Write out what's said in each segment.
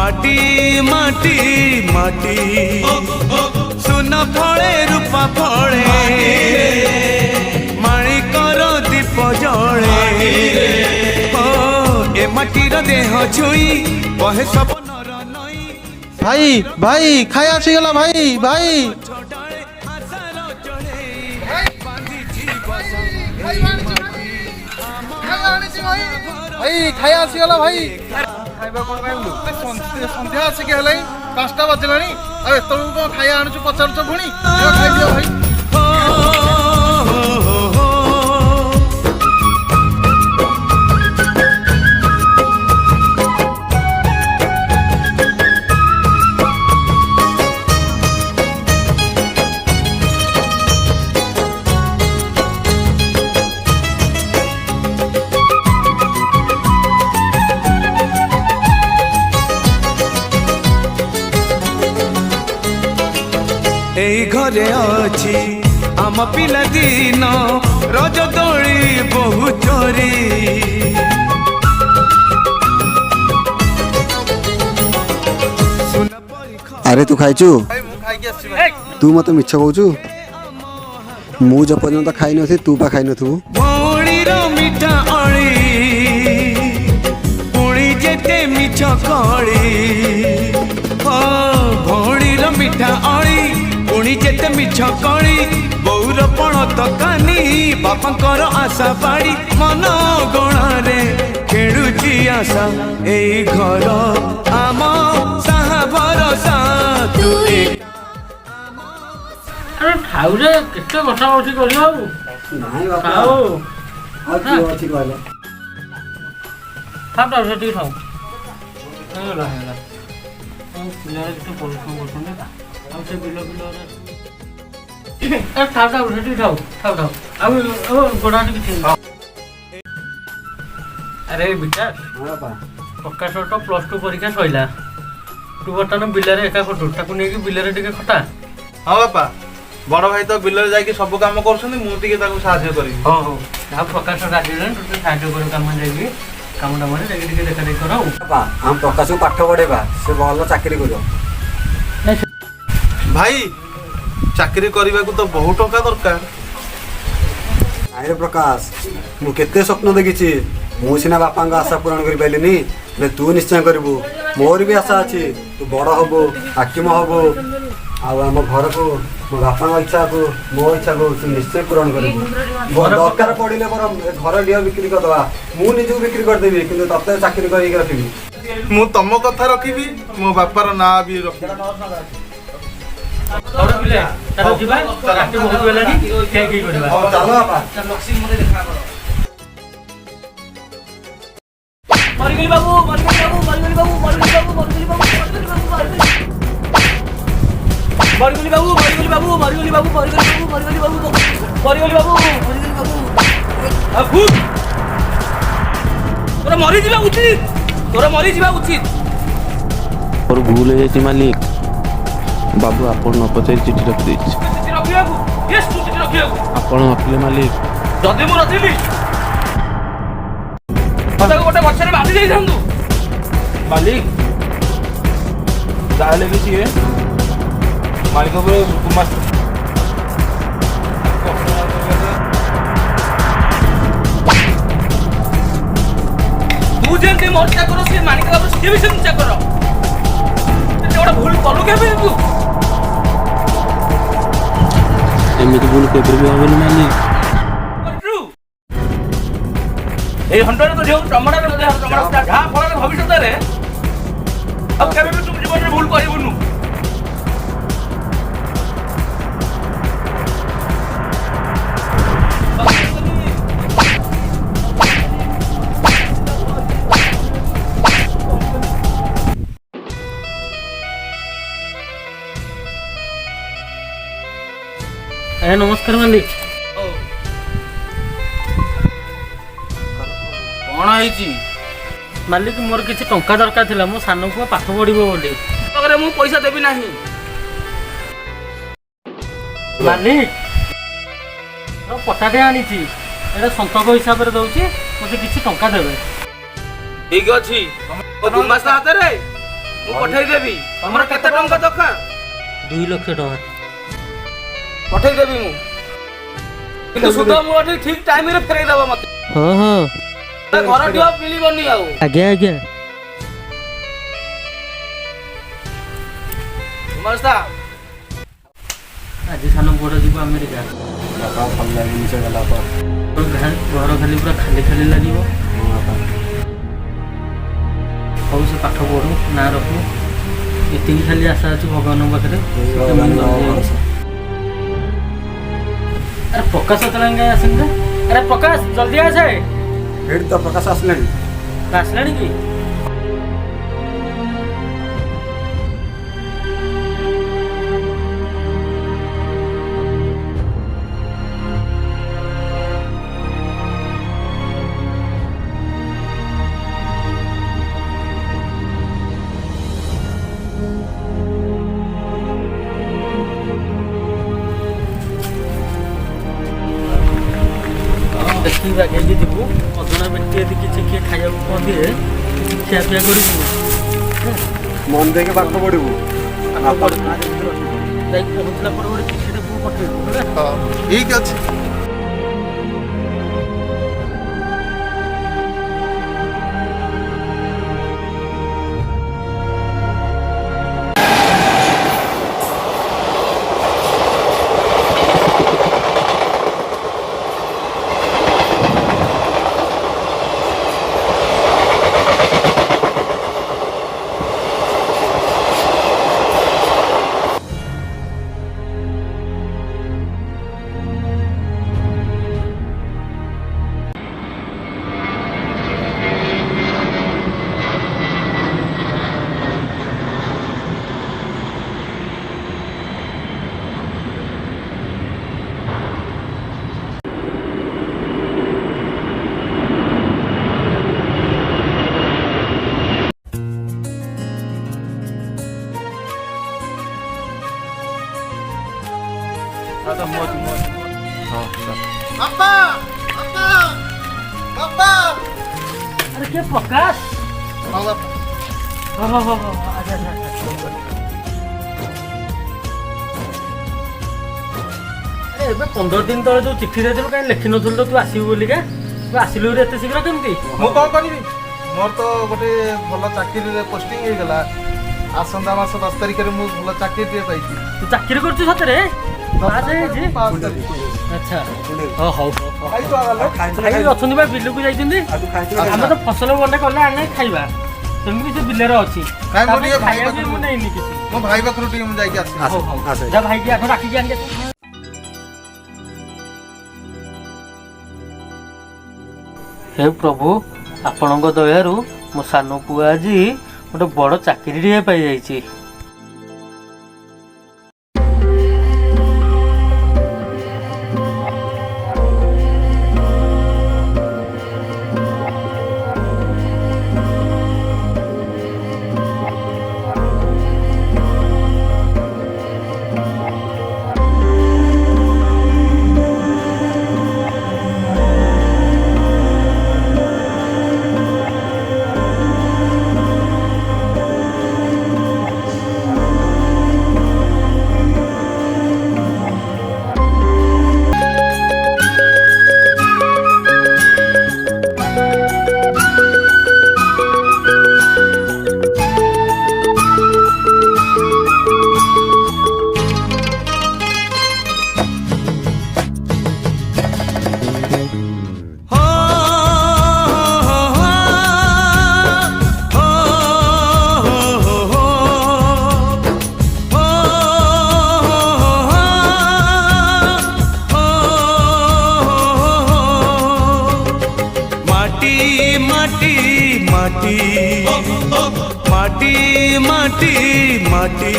माटी माटी माटी सुन फले रूपा फले माणिकर दीप जले ए माटीर देह छुई बहे सब नर नई भाई भाई खाई आसीगला भाई भाई भाई खाई आसीगला भाई खाइबा कोन खाइबु संध्या आसी के हलाई 5टा बजलानी अरे तळु को खाया आनुछु पचारछ भुणी खाइ दियो भाई एई घरे अछि आम पिला दिन रज दोली बहु चोरी अरे तू खाइचु भाई मु खाइ के आछि भाई तू मत मिछ कहूचु मु ज पर्यंत खाइ नथि तू पा खाइ नथु भौणीर मिठा अळी पुणी जेते मिछ कळी भौणीर मिठा अळी पुणी जेते मिछ कळी बौर पण तकानी बापांकर आशा बाड़ी मन गणारे खेलुची आशा एई घर आम साहा भरोसा तू अरे खाऊ रे केते बसा बसी करियो नाही बापा खाओ आ की अछि कहले खाता सेठी खाऊ हेला हेला पिलारे तो परिश्रम करछन आ से बिलो बिलो रे ए खाता सेठी खाऊ खाऊ खाऊ अब गोडानी किछि अरे विकास हां बापा प्रकाश तो +2 परीक्षा सइला तू बर्तन बिलारे एका खटू ताकू नेकी बिलारे टिके खटा हां बापा बड़ भाई तो बिल जाके सब काम करछन मु टिके ताको सहायता करी हां हां जा प्रकाश राजी रे तू सहायता कर काम जाई कामटा माने जाके टिके देखा देख करो बापा हम प्रकाश को पाठ पढेबा से भलो चाकरी करियो भाई चाकरी करबा को तो बहुत टका दरकार आरे प्रकाश मु केते स्वप्न देखिछि मु सिना बापा का आशा पूर्ण करि पाइलिनी ले तू निश्चय करबू मोर भी आशा अछि तू बड़ हबो हाकिम हबो आ हम घर को मो बापा का इच्छा को मो इच्छा को तू निश्चय पूर्ण करबू दरकार पड़िले पर घर लियो बिक्री कर दवा मु निजु बिक्री कर देबी किंतु तते चाकरी करि के रखिबी मु तम कथा रखिबी मो बापार ना भी रखिबी और बिले तार जिबा राती बहुत बेलानी के की करबा चलो बापा लक्ष्मी मते देखा करो मरगली बाबू मरगली बाबू मरगली बाबू मरगली बाबू मरगली बाबू मरगली बाबू मरगली बाबू मरगली बाबू मरगली बाबू मरगली बाबू मरगली बाबू अब भूत तोरा मरि जिबा उचित और भूल है जे मालिक बाबू आपण न पचाई चिट्ठी रख देछि चिट्ठी रखियाबू यस तू चिट्ठी रखियाबू आपण नथिले मालिक जदि मु नथिली तते गोटे गछरे बांधी देई थांदू मालिक जाले भी छिए मालिक को कुमार तू जेंती मोर्चा करो से मानिक बाबू से भी चिंता करो ते ओडा भूल कलु के भी तू एमिति भूल केबे भी होबनी मालिक ट्रू ए हंटर तो जो टमाटर रे दे टमाटर जा फल भविष्य रे अब केबे भी तुम जीवन में भूल करिबनु ए नमस्कार मालिक कौन आईची मालिक मोर किसी टंका दरकार थिला मो सानो को पाठ पढिबो बोली तकरे मु पैसा देबी नाही मालिक रो पटाटे आनीची एटा संतक हिसाब रे दउची मते किछि टंका देबे ठीक अछि गुमास्ता हाते रे ମୁଁ ପଠେଇଦେବି। ତମର କେତେ ଟଙ୍କା ଦରକାର? 2 ଲକ୍ଷ ଟଙ୍କା। ପଠେଇଦେବି ମୁଁ, କିନ୍ତୁ ସୁଧ ମୁଁ ଏଠି ଠିକ ଟାଇମରେ ଫେରେଇ ଦେବ ମତେ। ହଁ ହଁ ଘର ଢିଅ ମିଳିବନି ଆଉ। ଆଜ୍ଞା ଆଜ୍ଞା। ମସ୍ତା ଆଜି ସାନ ପୁଅଟା ଯିବ ଆମେରିକା। ବାପା ଭଲ ଲାଗିନି ସେ ଗଲା ପରେ। ଘର ଖାଲି ପୁରା ଖାଲି ଖାଲି ଲାଗିବ। ହଉ ସେ ପାଠ ପଢୁ, ନାଁ ରଖୁ, ଏତିକି ଖାଲି ଆଶା ଅଛି ଭଗବାନଙ୍କ ପାଖରେ। ଆରେ ପ୍ରକାଶ ଏତେବେଳେ କାହିଁ ଆସିନି ରେ? ଆରେ ପ୍ରକାଶ ଜଲ୍ଦି ଆସେ। ଏଇଠି ତ ପ୍ରକାଶ ଆସିଲେଣି। ଆସିଲାଣି କି? ଦେଖିକି ବାଗେଇକି ଯିବୁ। ଅଜଣା ବ୍ୟକ୍ତି ଯଦି କିଛି କିଏ ଖାଇବାକୁ କଣ ଦିଏ କିଛି ଖିଆପିଆ କରିବୁ। ମନ ଦେଇକି ପାଠ ପଢିବୁ। ଯାଇକି ପହଞ୍ଚିଲା ପରେ ଗୋଟେ ଚିଠିଟେ ପୁଅ ପଠେଇବୁ ହେଲା। ଠିକ ଅଛି। ବାପା ବାପା ବାପା। ଆରେ କିଏ ପ୍ରକାଶ? ହଁ ବାପା। ଆଚ୍ଛା। ଏବେ 15 ଦିନ ତଳେ ଯୋଉ ଚିଠି ଦେଇଥିଲୁ କାହିଁ ଲେଖିନଥିଲୁ ତ ତୁ ଆସିବୁ ବୋଲିକା? ତୁ ଆସିଲୁ ଏତେ ଶୀଘ୍ର କେମିତି? ମୁଁ କଣ କରିବି, ମୋର ତ ଗୋଟେ ଭଲ ଚାକିରିରେ ପୋଷ୍ଟିଂ ହେଇଗଲା। ଆସନ୍ତା ମାସ 10 ତାରିଖରେ ମୁଁ ଭଲ ଚାକିରିଟିଏ ପାଇଛି। ତୁ ଚାକିରି କରୁଛୁ ସତରେ? ପାସ୍ ହେଇଯାଇଛି? ଆଚ୍ଛା ହଉ ଭାଇ ଅଛନ୍ତି ବା ବିଲକୁ ଯାଇଛନ୍ତି। ଆମେ ତ ଫସଲ ବଣ୍ଡା କଲେ ଆଣେ ଖାଇବା, ସେମିତି ସେ ବିଲରେ ଅଛି। ଖାଇବା ବି ମୁଁ ନେଇନି କିଛି। ମୋ ଭାଇ ପାଖରୁ ଟିକେ ମୁଁ ଯାଇକି ଆସିବି। ହଉ ଯା ଭାଇକି ଆଠ ରାଖିକି ଆଣିକି। ହେ ପ୍ରଭୁ, ଆପଣଙ୍କ ଦୟାରୁ ମୋ ସାନ ପୁଅ ଆଜି ଗୋଟେ ବଡ଼ ଚାକିରିଟିଏ ପାଇଯାଇଛି। माटी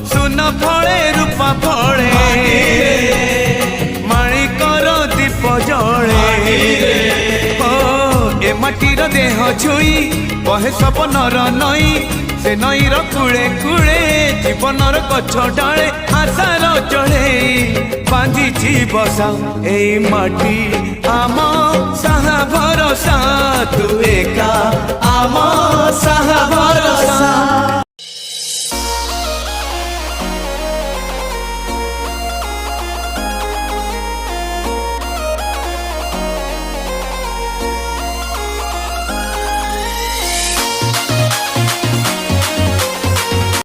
सुना फले रूपा फले माणिकर दीप जले ए माटीर देह छुई बहे सपनर नई से नईर कूले कूले जीवनर गछ डाले आशार चढ़े बांधिची बसा ए माटी आम साहा भरोसा तू एका आम साहा भरोसा